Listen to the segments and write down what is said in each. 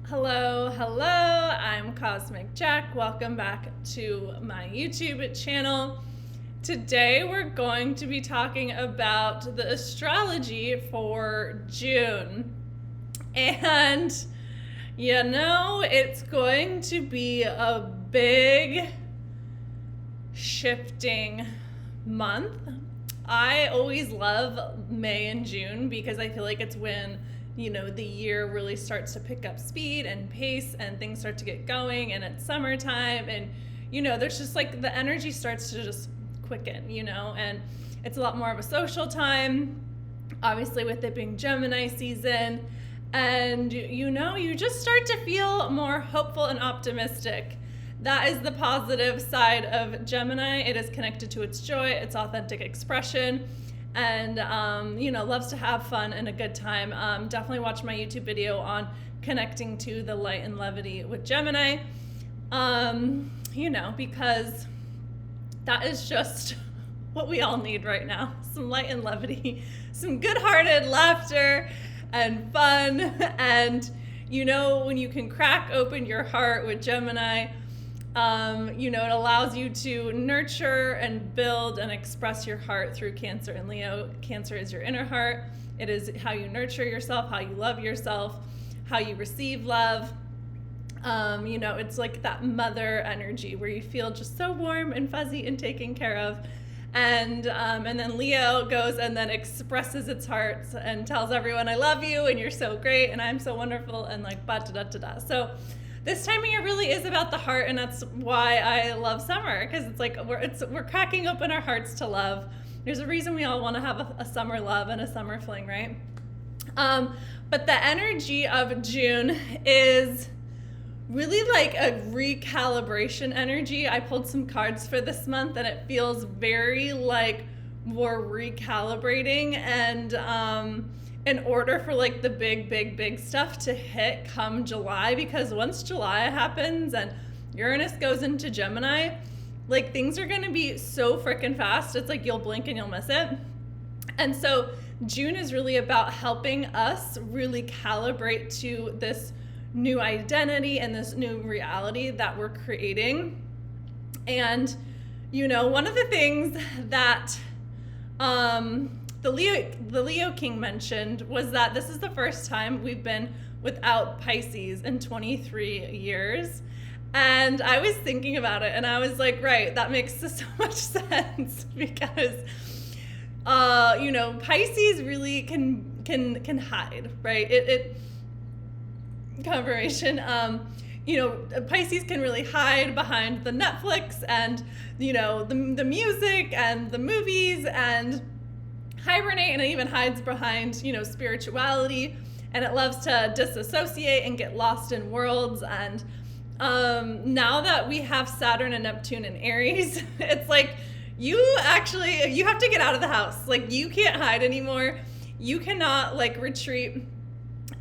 Hello, I'm Cosmic Jack. Welcome back to my YouTube channel. Today we're going to be talking about the astrology for June. And it's going to be a big shifting month. I always love May and June because I feel like it's when the year really starts to pick up speed and pace and things start to get going, and it's summertime, and there's just like the energy starts to just quicken, and it's a lot more of a social time, obviously with it being Gemini season, and you just start to feel more hopeful and optimistic. That is the positive side of Gemini. It is connected to its joy, its authentic expression, and loves to have fun and a good time. Definitely watch my YouTube video on connecting to the light and levity with Gemini, because that is just what we all need right now. Some light and levity, some good-hearted laughter and fun, and when you can crack open your heart with Gemini, it allows you to nurture and build and express your heart through Cancer and Leo. Cancer is your inner heart. It is how you nurture yourself, how you love yourself, how you receive love. It's like that mother energy where you feel just so warm and fuzzy and taken care of. And then Leo goes and then expresses its heart and tells everyone, I love you and you're so great and I'm so wonderful and like ba-da-da-da-da. So this time of year really is about the heart, and that's why I love summer, because it's like we're cracking open our hearts to love. There's a reason we all want to have a summer love and a summer fling, right? But the energy of June is really like a recalibration energy. I pulled some cards for this month, and it feels very like we're recalibrating, and in order for like the big stuff to hit come July, because once July happens and Uranus goes into Gemini, like things are gonna be so freaking fast. It's like you'll blink and you'll miss it. And so June is really about helping us really calibrate to this new identity and this new reality that we're creating. And one of the things that the Leo King mentioned was that this is the first time we've been without Pisces in 23 years. And I was thinking about it, and I was like, right, that makes so much sense, because Pisces really can hide, right? It confirmation. Pisces can really hide behind the Netflix and the music and the movies and hibernate, and it even hides behind spirituality, and it loves to disassociate and get lost in worlds. And now that we have Saturn and Neptune in Aries, it's like you have to get out of the house. Like, you can't hide anymore. You cannot like retreat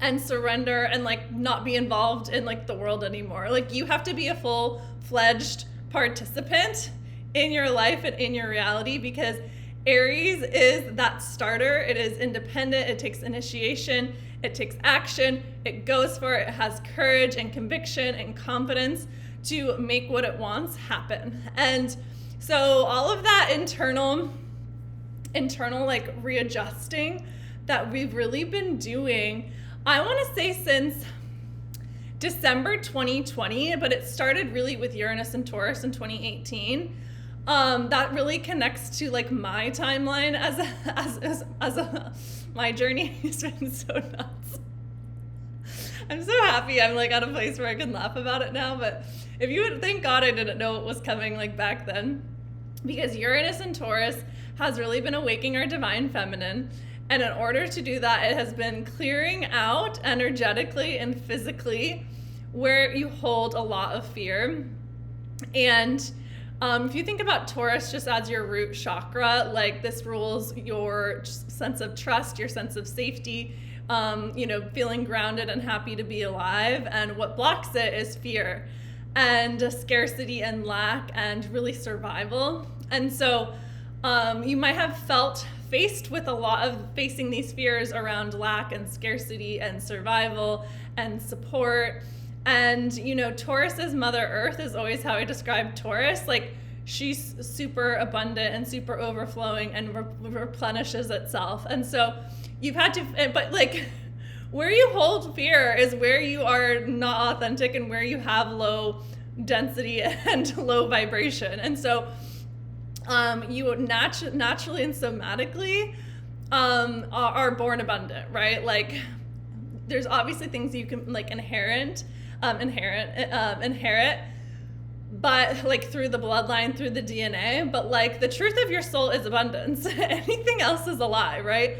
and surrender and like not be involved in like the world anymore. Like, you have to be a full-fledged participant in your life and in your reality, because Aries is that starter. It is independent. It takes initiation. It takes action. It goes for it. It has courage and conviction and confidence to make what it wants happen. And so all of that internal like readjusting that we've really been doing, I want to say since December 2020, but it started really with Uranus and Taurus in 2018. That really connects to like my timeline as my journey has been so nuts. I'm so happy I'm like at a place where I can laugh about it now, but if you would, thank God I didn't know it was coming like back then, because Uranus and Taurus has really been awakening our divine feminine. And in order to do that, it has been clearing out energetically and physically where you hold a lot of fear. And if you think about Taurus just as your root chakra, like this rules your sense of trust, your sense of safety, feeling grounded and happy to be alive. And what blocks it is fear and scarcity and lack and really survival. And so you might have felt faced with a lot of facing these fears around lack and scarcity and survival and support. And, you know, Taurus's Mother Earth is always how I describe Taurus. Like, she's super abundant and super overflowing and replenishes itself. And so you've had to, but like, where you hold fear is where you are not authentic and where you have low density and low vibration. And so you naturally and somatically are born abundant, right? Like, there's obviously things you can like inherit, but like through the bloodline, through the DNA, but like the truth of your soul is abundance. Anything else is a lie, right?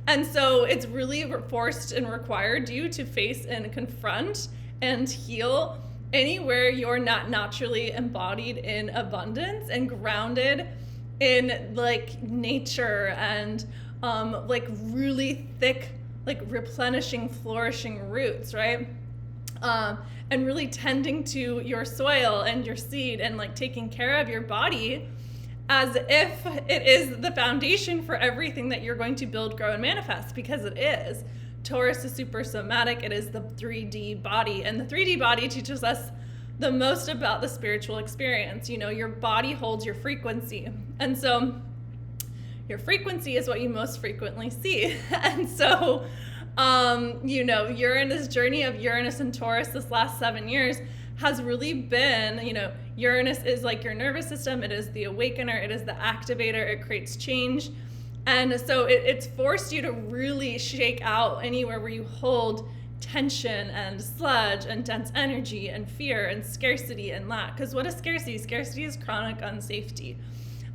And so it's really forced and required you to face and confront and heal anywhere you're not naturally embodied in abundance and grounded in like nature and like really thick, like replenishing, flourishing roots, right? And really tending to your soil and your seed and like taking care of your body as if it is the foundation for everything that you're going to build, grow, and manifest, because it is. Taurus is super somatic. It is the 3D body, and the 3D body teaches us the most about the spiritual experience. You know, your body holds your frequency, and so your frequency is what you most frequently see. And so you know, Uranus journey of Uranus and Taurus this last 7 years has really been, you know, Uranus is like your nervous system. It is the awakener. It is the activator. It creates change. And so it's forced you to really shake out anywhere where you hold tension and sludge and dense energy and fear and scarcity and lack. Because what is scarcity? Scarcity is chronic unsafety.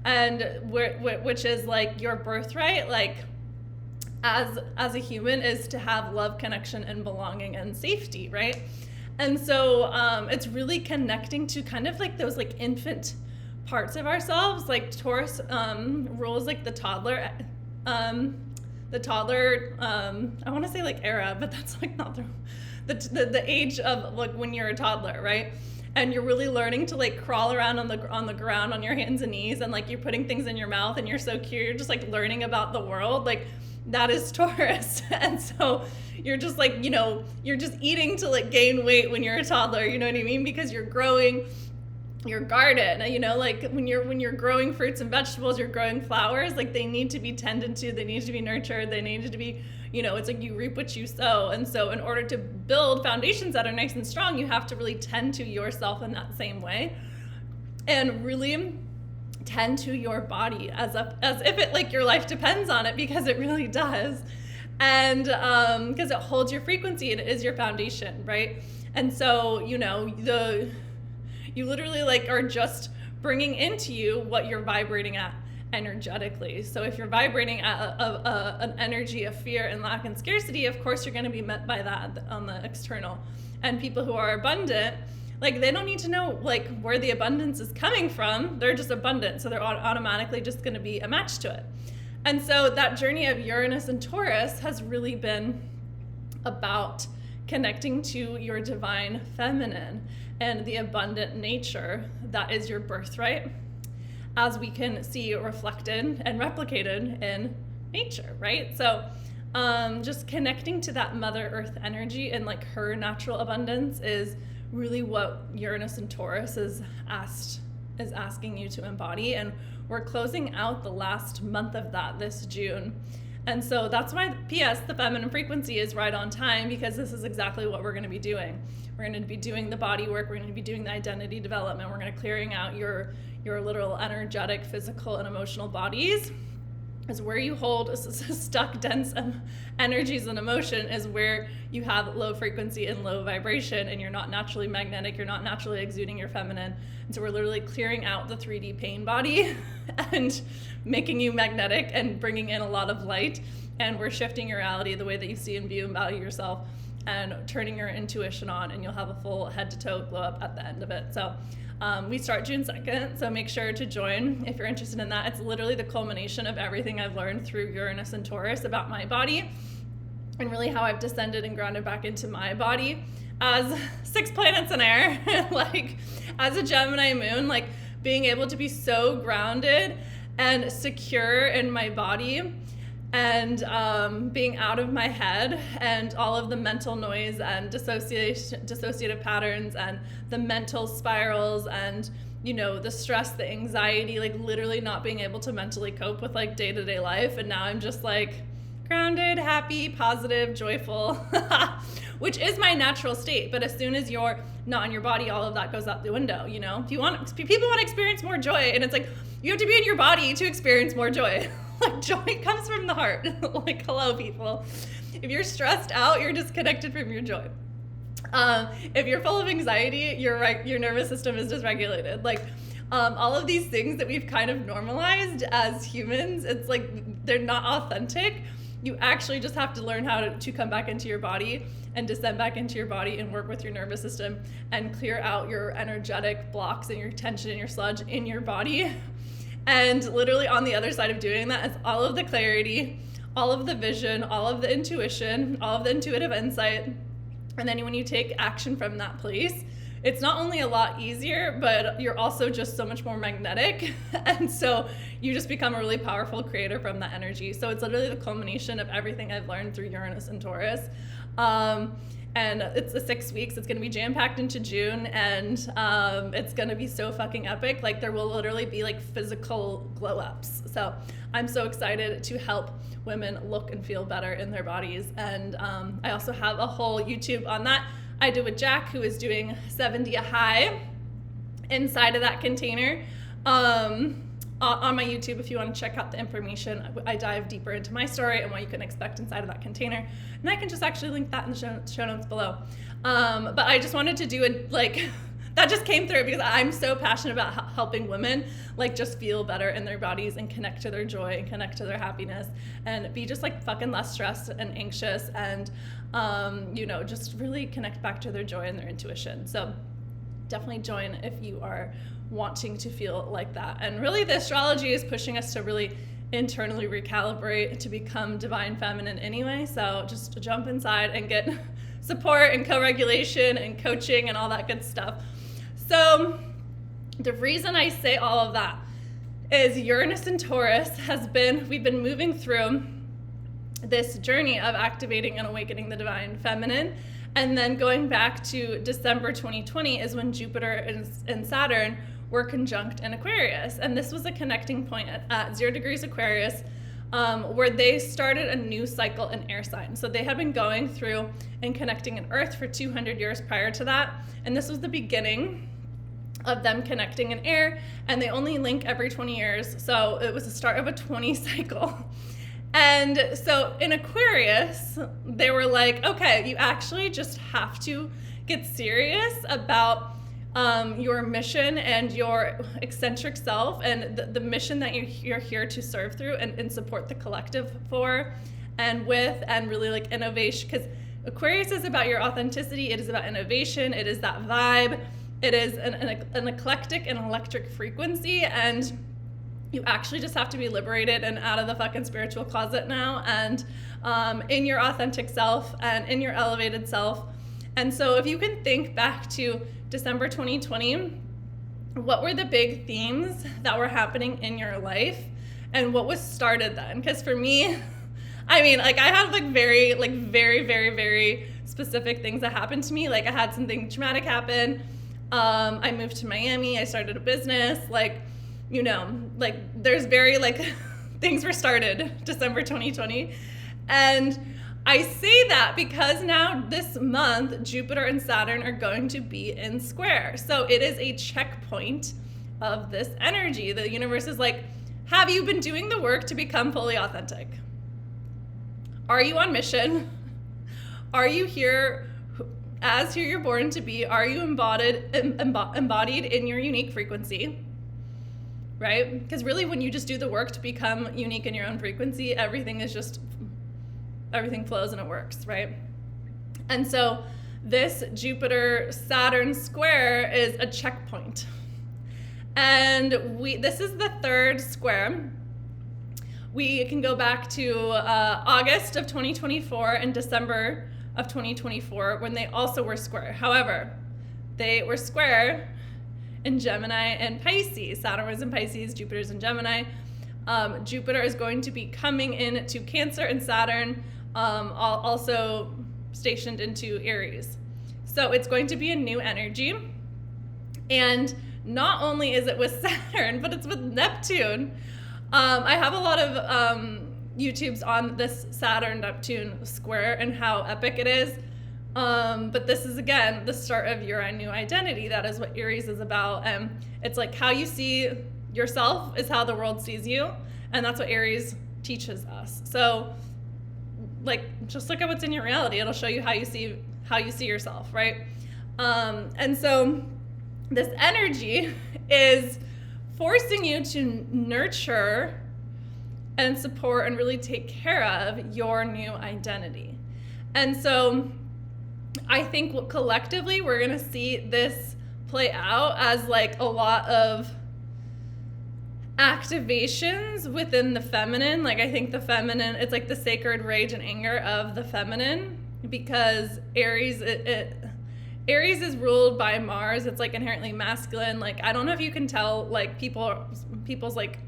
And which is like your birthright, like, as a human, is to have love, connection, and belonging and safety, right? And so it's really connecting to kind of like those like infant parts of ourselves. Like Taurus rules like the toddler, I want to say like era, but that's like not the age of like when you're a toddler, right? And you're really learning to like crawl around on the ground on your hands and knees, and like you're putting things in your mouth, and you're so cute. You're just like learning about the world. Like, that is Taurus. And so you're just like, you know, you're just eating to like gain weight when you're a toddler, you know what I mean? Because you're growing your garden, you know, like when you're growing fruits and vegetables, you're growing flowers, like they need to be tended to, they need to be nurtured, they need to be, you know, it's like you reap what you sow. And so in order to build foundations that are nice and strong, you have to really tend to yourself in that same way, and really tend to your body as if it like your life depends on it, because it really does. And because it holds your frequency and it is your foundation, right? And so, you know, you literally like are just bringing into you what you're vibrating at energetically. So if you're vibrating at an energy of fear and lack and scarcity, of course you're going to be met by that on the external. And people who are abundant, like, they don't need to know like where the abundance is coming from. They're just abundant, so they're automatically just going to be a match to it. And so that journey of Uranus and Taurus has really been about connecting to your divine feminine and the abundant nature that is your birthright, as we can see reflected and replicated in nature, right? So just connecting to that Mother Earth energy and like her natural abundance is really what Uranus and Taurus is asking you to embody. And we're closing out the last month of that this June. And so that's why, P.S., the feminine frequency is right on time, because this is exactly what we're going to be doing. We're going to be doing the body work. We're going to be doing the identity development. We're going to clearing out your literal energetic, physical, and emotional bodies. Is where you hold stuck, dense energies and emotion is where you have low frequency and low vibration, and you're not naturally magnetic, you're not naturally exuding your feminine. And so we're literally clearing out the 3D pain body and making you magnetic and bringing in a lot of light. And we're shifting your reality, the way that you see and view and value yourself, and turning your intuition on, and you'll have a full head to toe glow up at the end of it. So we start June 2nd, so make sure to join if you're interested in that. It's literally the culmination of everything I've learned through Uranus and Taurus about my body, and really how I've descended and grounded back into my body as 6 planets in air, like as a Gemini moon, like being able to be so grounded and secure in my body and being out of my head, and all of the mental noise and dissociative patterns and the mental spirals and, you know, the stress, the anxiety, like literally not being able to mentally cope with like day-to-day life. And now I'm just like grounded, happy, positive, joyful, which is my natural state. But as soon as you're not in your body, all of that goes out the window, you know? People want to experience more joy, and it's like, you have to be in your body to experience more joy. Like, joy comes from the heart. Like, hello, people. If you're stressed out, you're disconnected from your joy. If you're full of anxiety, your nervous system is dysregulated. Like, all of these things that we've kind of normalized as humans, it's like they're not authentic. You actually just have to learn how to come back into your body and descend back into your body and work with your nervous system and clear out your energetic blocks and your tension and your sludge in your body. And literally on the other side of doing that is all of the clarity, all of the vision, all of the intuition, all of the intuitive insight. And then when you take action from that place, it's not only a lot easier, but you're also just so much more magnetic. And so you just become a really powerful creator from that energy. So it's literally the culmination of everything I've learned through Uranus and Taurus. And it's the 6 weeks. It's going to be jam-packed into June, and it's going to be so fucking epic. Like, there will literally be like physical glow-ups. So I'm so excited to help women look and feel better in their bodies. And I also have a whole YouTube on that. I did with Jack, who is doing 70 a high inside of that container. On my YouTube, if you want to check out the information, I dive deeper into my story and what you can expect inside of that container. And I can just actually link that in the show notes below. But I just wanted to do that just came through because I'm so passionate about helping women like just feel better in their bodies and connect to their joy and connect to their happiness and be just like fucking less stressed and anxious and, you know, just really connect back to their joy and their intuition. So definitely join if you are wanting to feel like that. And really the astrology is pushing us to really internally recalibrate to become divine feminine anyway. So just jump inside and get support and co-regulation and coaching and all that good stuff. So the reason I say all of that is Uranus and Taurus we've been moving through this journey of activating and awakening the divine feminine. And then going back to December 2020 is when Jupiter and Saturn were conjunct in Aquarius. And this was a connecting point at 0 degrees Aquarius, where they started a new cycle in air signs. So they had been going through and connecting in Earth for 200 years prior to that. And this was the beginning of them connecting in air, and they only link every 20 years. So it was the start of a 20 cycle. And so in Aquarius, they were like, okay, you actually just have to get serious about your mission and your eccentric self and the mission that you're here to serve through and support the collective for and with, and really like innovation. Because Aquarius is about your authenticity. It is about innovation. It is that vibe. It is an eclectic and electric frequency. And you actually just have to be liberated and out of the fucking spiritual closet now and in your authentic self and in your elevated self. And so if you can think back to December 2020, what were the big themes that were happening in your life and what was started then? Because for me, I mean, like I had very, very specific things that happened to me. Like I had something traumatic happen. I moved to Miami. I started a business. Like, you know, like there's very like things were started December 2020. And I say that because now this month, Jupiter and Saturn are going to be in square. So it is a checkpoint of this energy. The universe is like, have you been doing the work to become fully authentic? Are you on mission? Are you here as who you're born to be? Are you embodied in your unique frequency? Right? Because really when you just do the work to become unique in your own frequency, everything flows and it works, right? And so this Jupiter-Saturn square is a checkpoint. And this is the third square. We can go back to August of 2024 and December of 2024 when they also were square. However, they were square in Gemini and Pisces. Saturn was in Pisces, Jupiter's in Gemini. Jupiter is going to be coming into Cancer, and Saturn also stationed into Aries. So it's going to be a new energy. And not only is it with Saturn, but it's with Neptune. I have a lot of YouTubes on this Saturn-Neptune square and how epic it is. But this is, again, the start of your new identity. That is what Aries is about. And it's like how you see yourself is how the world sees you. And that's what Aries teaches us. So, like, just look at what's in your reality. It'll show you how you see yourself, right? And so this energy is forcing you to nurture and support and really take care of your new identity. And so I think collectively we're going to see this play out as like a lot of activations within the feminine. Like, I think the feminine, it's like the sacred rage and anger of the feminine, because Aries is ruled by Mars. It's like inherently masculine. Like, I don't know if you can tell, like, people's like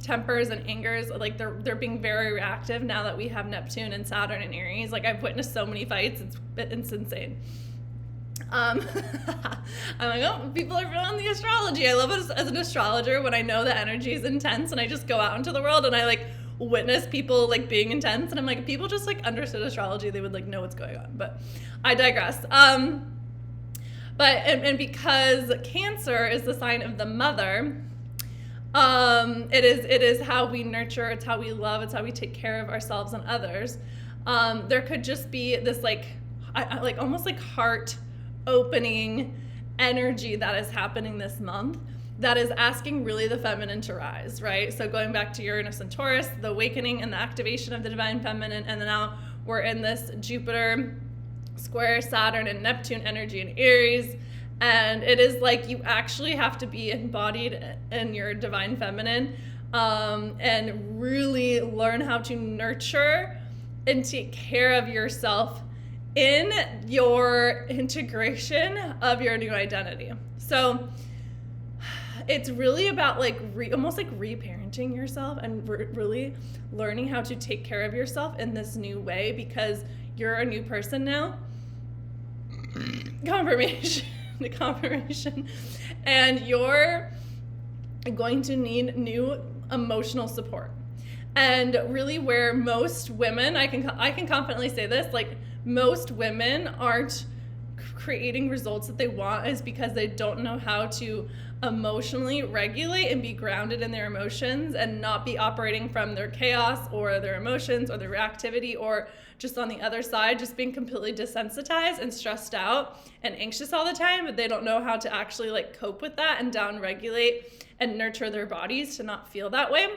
tempers and angers, like they're being very reactive now that we have Neptune and Saturn and Aries. Like, I've witnessed so many fights, it's insane. I'm like, oh, people are on the astrology. I love it as an astrologer when I know the energy is intense and I just go out into the world and I like witness people like being intense, and I'm like, if people just like understood astrology, they would like know what's going on. But I digress. But because Cancer is the sign of the mother, it is how we nurture, it's how we love, it's how we take care of ourselves and others. There could just be this like almost like heart opening energy that is happening this month that is asking really the feminine to rise, right? So going back to Uranus and Taurus, the awakening and the activation of the divine feminine, and then now we're in this Jupiter square Saturn and Neptune energy in Aries. And it is like you actually have to be embodied in your divine feminine, and really learn how to nurture and take care of yourself in your integration of your new identity. So it's really about like almost like reparenting yourself and really learning how to take care of yourself in this new way, because you're a new person now. The confirmation, and you're going to need new emotional support. And really, where most women, I can confidently say this, like most women aren't creating results that they want, is because they don't know how to emotionally regulate and be grounded in their emotions and not be operating from their chaos or their emotions or their reactivity, or just on the other side, just being completely desensitized and stressed out and anxious all the time, but they don't know how to actually like cope with that and down regulate and nurture their bodies to not feel that way.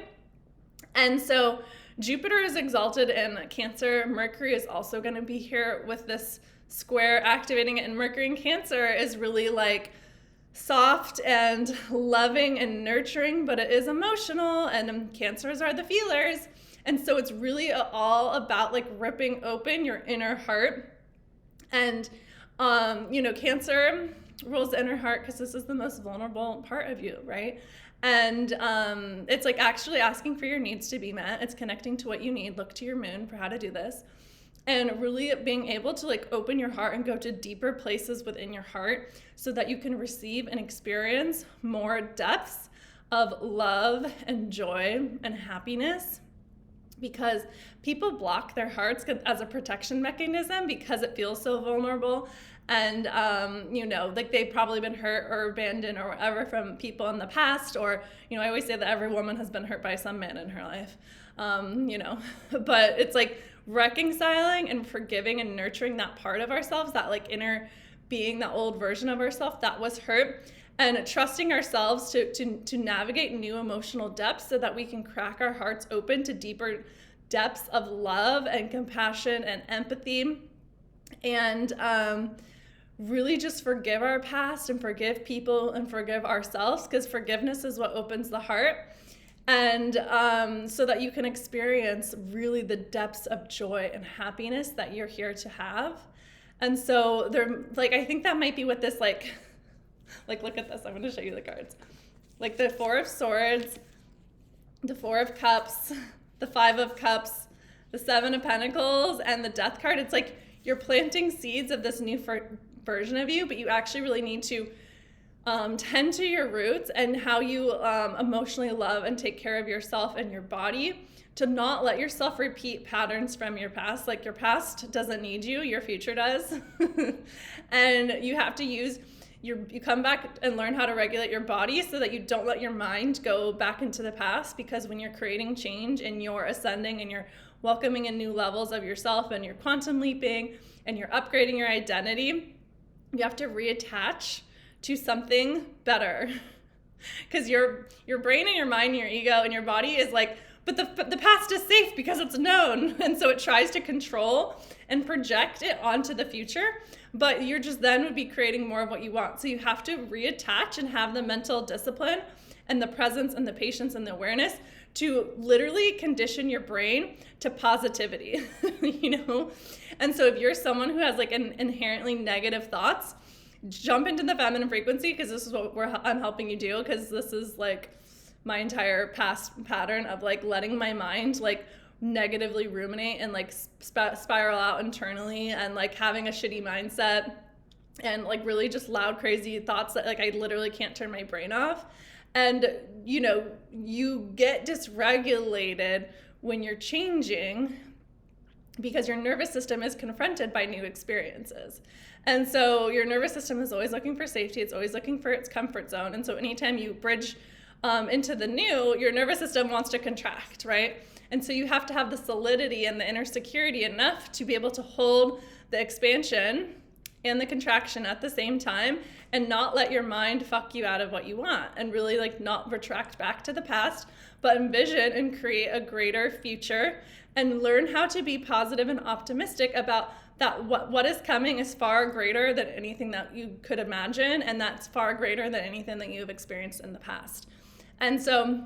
And so Jupiter is exalted in Cancer. Mercury is also going to be here with this square activating it, and Mercury in Cancer is really like soft and loving and nurturing, but it is emotional, and Cancers are the feelers. And so it's really all about like ripping open your inner heart. And, Cancer rules the inner heart because this is the most vulnerable part of you, right? And it's like actually asking for your needs to be met. It's connecting to what you need. Look to your moon for how to do this. And really being able to like open your heart and go to deeper places within your heart so that you can receive and experience more depths of love and joy and happiness. Because people block their hearts as a protection mechanism because it feels so vulnerable. And, like they've probably been hurt or abandoned or whatever from people in the past. Or, I always say that every woman has been hurt by some man in her life, but it's like reconciling and forgiving and nurturing that part of ourselves, that like inner being, that old version of ourselves that was hurt, and trusting ourselves to navigate new emotional depths so that we can crack our hearts open to deeper depths of love and compassion and empathy, and really just forgive our past and forgive people and forgive ourselves, because forgiveness is what opens the heart. And so that you can experience really the depths of joy and happiness that you're here to have. And so I think that might be what this like look at this. I'm going to show you the cards. Like the Four of Swords the Four of Cups, the Five of Cups, the Seven of Pentacles, and the Death card. It's like you're planting seeds of this new version of you, but you actually really need to tend to your roots and how you emotionally love and take care of yourself and your body, to not let yourself repeat patterns from your past. Like, your past doesn't need you, your future does. And you have to use you come back and learn how to regulate your body so that you don't let your mind go back into the past, because when you're creating change and you're ascending and you're welcoming in new levels of yourself and you're quantum leaping and you're upgrading your identity, you have to reattach to something better. Because your brain and your mind and your ego and your body is like, but the past is safe because it's known. And so it tries to control and project it onto the future, but you're just then would be creating more of what you want. So you have to reattach and have the mental discipline and the presence and the patience and the awareness to literally condition your brain to positivity, you know? And so if you're someone who has like an inherently negative thoughts, jump into the feminine frequency, because this is what I'm helping you do, because this is like my entire past pattern of like letting my mind like negatively ruminate and like spiral out internally, and like having a shitty mindset and like really just loud, crazy thoughts that like I literally can't turn my brain off. And, you know, you get dysregulated when you're changing because your nervous system is confronted by new experiences. And so your nervous system is always looking for safety. It's always looking for its comfort zone. And so anytime you bridge into the new, your nervous system wants to contract, right? And so you have to have the solidity and the inner security enough to be able to hold the expansion and the contraction at the same time, and not let your mind fuck you out of what you want, and really like not retract back to the past, but envision and create a greater future, and learn how to be positive and optimistic about that. What is coming is far greater than anything that you could imagine, and that's far greater than anything that you've experienced in the past. And so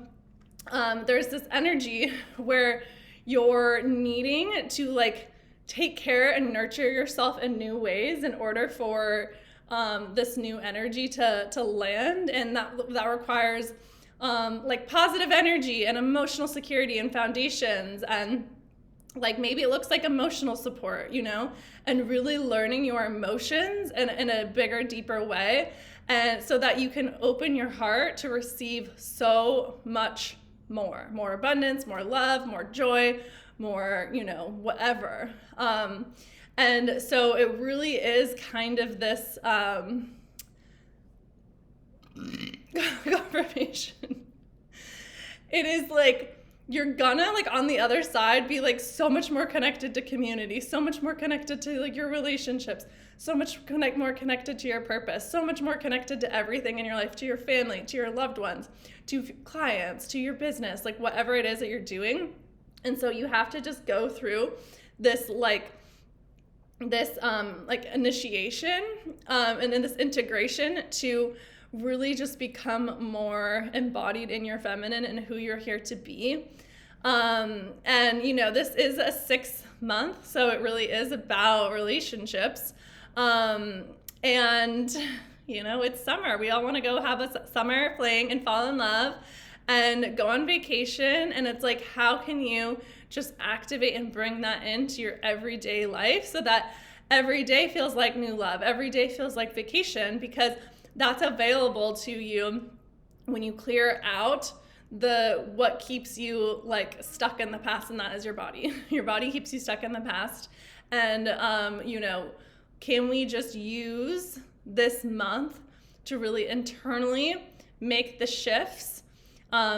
there's this energy where you're needing to like take care and nurture yourself in new ways in order for this new energy to land. And that requires like positive energy and emotional security and foundations, and like maybe it looks like emotional support, you know, and really learning your emotions in a bigger, deeper way, and so that you can open your heart to receive so much more abundance, more love, more joy, more, you know, whatever. And so it really is kind of this confirmation. It is like, you're gonna like on the other side be like so much more connected to community, so much more connected to like your relationships, so much more connected to your purpose, so much more connected to everything in your life, to your family, to your loved ones, to clients, to your business, like whatever it is that you're doing. And so you have to just go through this like initiation and then this integration to really just become more embodied in your feminine and who you're here to be. And you know, this is a 6 month, so it really is about relationships. And you know, it's summer. We all want to go have a summer fling and fall in love and go on vacation. And it's like, how can you just activate and bring that into your everyday life so that every day feels like new love, every day feels like vacation, because that's available to you when you clear out what keeps you like stuck in the past, and that is your body. Your body keeps you stuck in the past. And you know, can we just use this month to really internally make the shifts,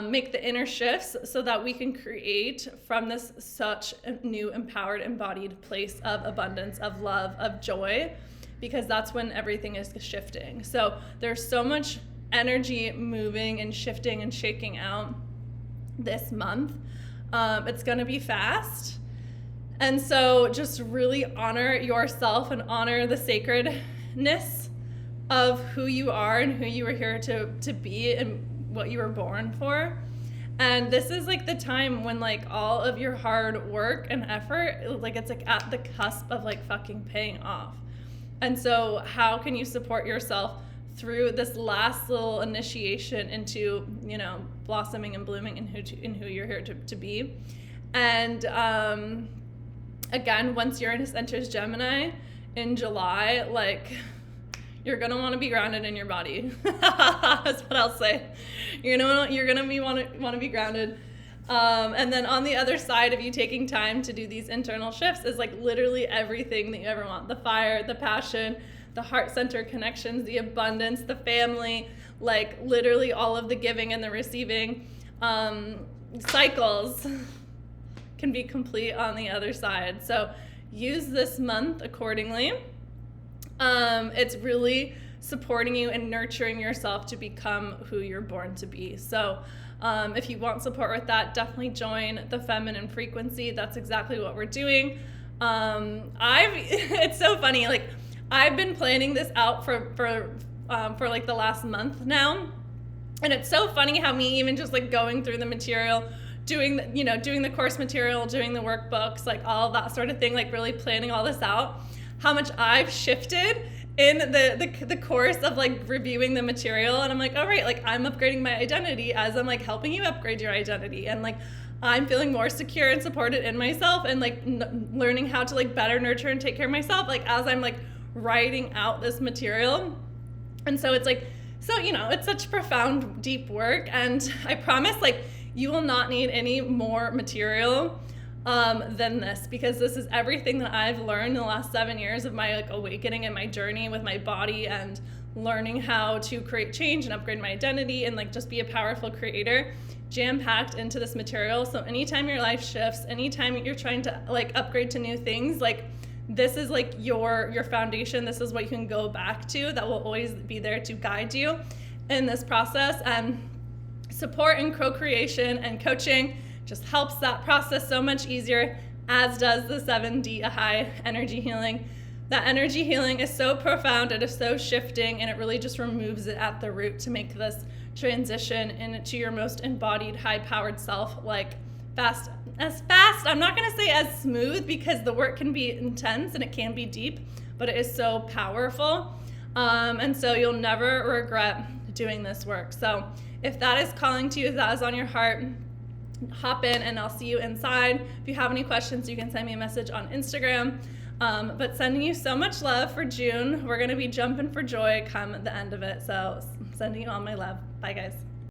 make the inner shifts, so that we can create from this such a new empowered, embodied place of abundance, of love, of joy, because that's when everything is shifting. So there's so much energy moving and shifting and shaking out this month. It's gonna be fast. And so just really honor yourself and honor the sacredness of who you are and who you were here to be and what you were born for. And this is like the time when like all of your hard work and effort, like it's like at the cusp of like fucking paying off. And so how can you support yourself through this last little initiation into, you know, blossoming and blooming in who you're here to be. And again, once Uranus enters Gemini in July, like, you're gonna want to be grounded in your body. That's what I'll say. You're gonna want to be grounded. And then on the other side of you taking time to do these internal shifts is like literally everything that you ever want: the fire, the passion, the heart center connections, the abundance, the family, like literally all of the giving and the receiving cycles can be complete on the other side. So use this month accordingly. It's really supporting you and nurturing yourself to become who you're born to be. So if you want support with that, definitely join the Feminine Frequency. That's exactly what we're doing. It's so funny, like, I've been planning this out for like the last month now. And it's so funny how me even just like going through the material, doing the course material, doing the workbooks, like all of that sort of thing, like really planning all this out, how much I've shifted in the course of like reviewing the material. And I'm like, all right, like I'm upgrading my identity as I'm like helping you upgrade your identity. And like, I'm feeling more secure and supported in myself, and like learning how to like better nurture and take care of myself, like as I'm like writing out this material. And so it's like, so, you know, it's such profound, deep work. And I promise, like, you will not need any more material than this, because this is everything that I've learned in the last 7 years of my like awakening and my journey with my body, and learning how to create change and upgrade my identity and like just be a powerful creator, jam-packed into this material. So anytime your life shifts, anytime you're trying to like upgrade to new things, like this is like your foundation. This is what you can go back to, that will always be there to guide you in this process. And support and co-creation and coaching just helps that process so much easier, as does the 7D high energy healing. That energy healing is so profound, it is so shifting, and it really just removes it at the root to make this transition into your most embodied, high-powered self, like fast. I'm not gonna say as smooth, because the work can be intense and it can be deep, but it is so powerful. And so you'll never regret doing this work. So if that is calling to you, if that is on your heart, hop in and I'll see you inside. If you have any questions, you can send me a message on Instagram. But sending you so much love for June. We're gonna be jumping for joy come the end of it. So sending you all my love. Bye, guys.